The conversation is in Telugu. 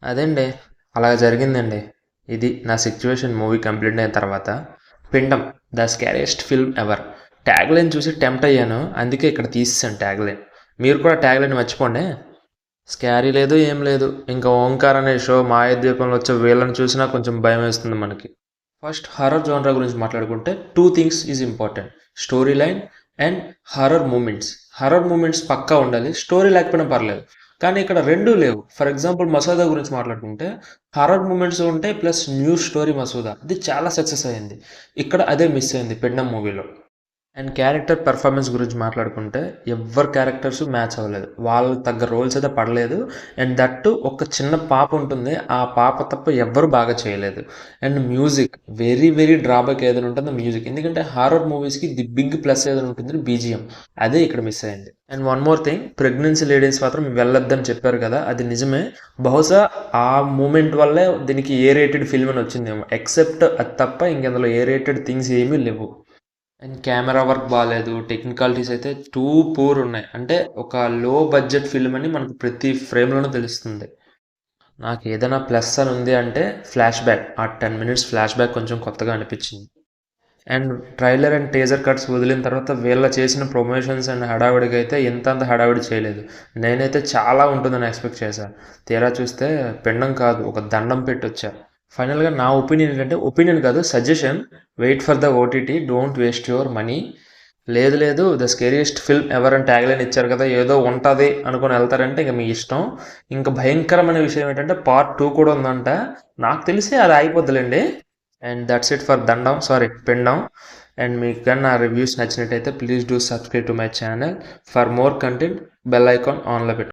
అదండి. అలా జరిగిందండి. ఇది నా సిట్యుయేషన్ మూవీ కంప్లీట్ అయిన తర్వాత. 'పిండం' the scariest film ever. Tagline చూసి టెంప్ట్ అయ్యాను. అందుకే ఇక్కడ తీసేసాను ట్యాగ్‌లైన్. మీరు కూడా ట్యాగ్‌లైన్ మర్చిపోండి. స్కారీ లేదు, ఏం లేదు. ఇంకా 'ఓంకార్' అనే షో మాయాద్వీపంలో వచ్చే వీళ్ళని చూసినా కొంచెం భయమేస్తుంది మనకి. ఫస్ట్ హారర్ జోనర్ గురించి మాట్లాడుకుంటే 2 things is important. Story line and horror moments. Horror moments పక్కా ఉండాలి. స్టోరీ లేకపోయినా పర్లేదు. కానీ ఇక్కడ రెండూ లేవు. ఫర్ ఎగ్జాంపుల్ 'మసూదా' గురించి మాట్లాడుకుంటే హారర్ మూమెంట్స్ ఉంటాయి ప్లస్ న్యూ స్టోరీ 'మసూదా'. అది చాలా సక్సెస్ అయింది. ఇక్కడ అదే మిస్ అయింది 'పిండం' మూవీలో. అండ్ క్యారెక్టర్ పెర్ఫార్మెన్స్ గురించి మాట్లాడుకుంటే ఎవ్వరు క్యారెక్టర్స్ మ్యాచ్ అవ్వలేదు. వాళ్ళకి తగ్గ రోల్స్ అయితే పడలేదు. అండ్ దట్టు ఒక చిన్న పాప ఉంటుంది. ఆ పాప తప్ప ఎవ్వరు బాగా చేయలేదు. And music very very drawback ఏదైనా ఉంటుందో మ్యూజిక్. ఎందుకంటే హారర్ మూవీస్కి ది బిగ్ ప్లస్ ఏదైనా ఉంటుంది బీజిఎం. అదే ఇక్కడ మిస్ అయింది. And one more thing, pregnancy ladies మాత్రం వెళ్ళొద్దని చెప్పారు కదా, అది నిజమే. బహుశా ఆ మూమెంట్ వల్లే దీనికి ఏ రేటెడ్ ఫిల్మ్ అని వచ్చిందేమో. ఎక్సెప్ట్ అది తప్ప ఇంకెందులో ఏ రేటెడ్ థింగ్స్ ఏమీ లేవు. అండ్ కెమెరా వర్క్ బాగాలేదు. టెక్నికాలిటీస్ అయితే టూ పూర్ ఉన్నాయి. అంటే ఒక లో బడ్జెట్ ఫిల్మ్ అని మనకు ప్రతి ఫ్రేమ్లోనూ తెలుస్తుంది. నాకు ఏదైనా ప్లస్ అని ఉంది అంటే ఫ్లాష్ బ్యాక్. ఆ 10 minutes ఫ్లాష్ బ్యాక్ కొంచెం కొత్తగా అనిపించింది. And trailer and teaser cuts వదిలిన తర్వాత వీళ్ళ చేసిన ప్రమోషన్స్ అండ్ హడావిడిగా అయితే అంత హడావిడి చేయలేదు. నేనైతే చాలా ఉంటుందని ఎక్స్పెక్ట్ చేశాను. తీరా చూస్తే పిండం కాదు, ఒక దండం పెట్టొచ్చా. ఫైనల్గా నా ఒపీనియన్ ఏంటంటే, ఒపీనియన్ కాదు suggestion, wait for the OTT, don't waste your money. లేదు లేదు ద స్కేరియస్ట్ ఫిల్మ్ ఎవర్ అని ట్యాగ్లైన్ ఇచ్చారు కదా, ఏదో ఉంటుంది అనుకుని వెళ్తారంటే ఇంకా మీ ఇష్టం. ఇంకా భయంకరమైన విషయం ఏంటంటే పార్ట్ 2 కూడా ఉందంట. నాకు తెలిసి అది అయిపోద్దులేండి. అండ్ దట్స్ ఇట్ ఫర్ పిండం. అండ్ మీకు కానీ నా రివ్యూస్ నచ్చినట్టయితే please do subscribe to my channel for more content. Bell icon ఆన్లో పెట్టు.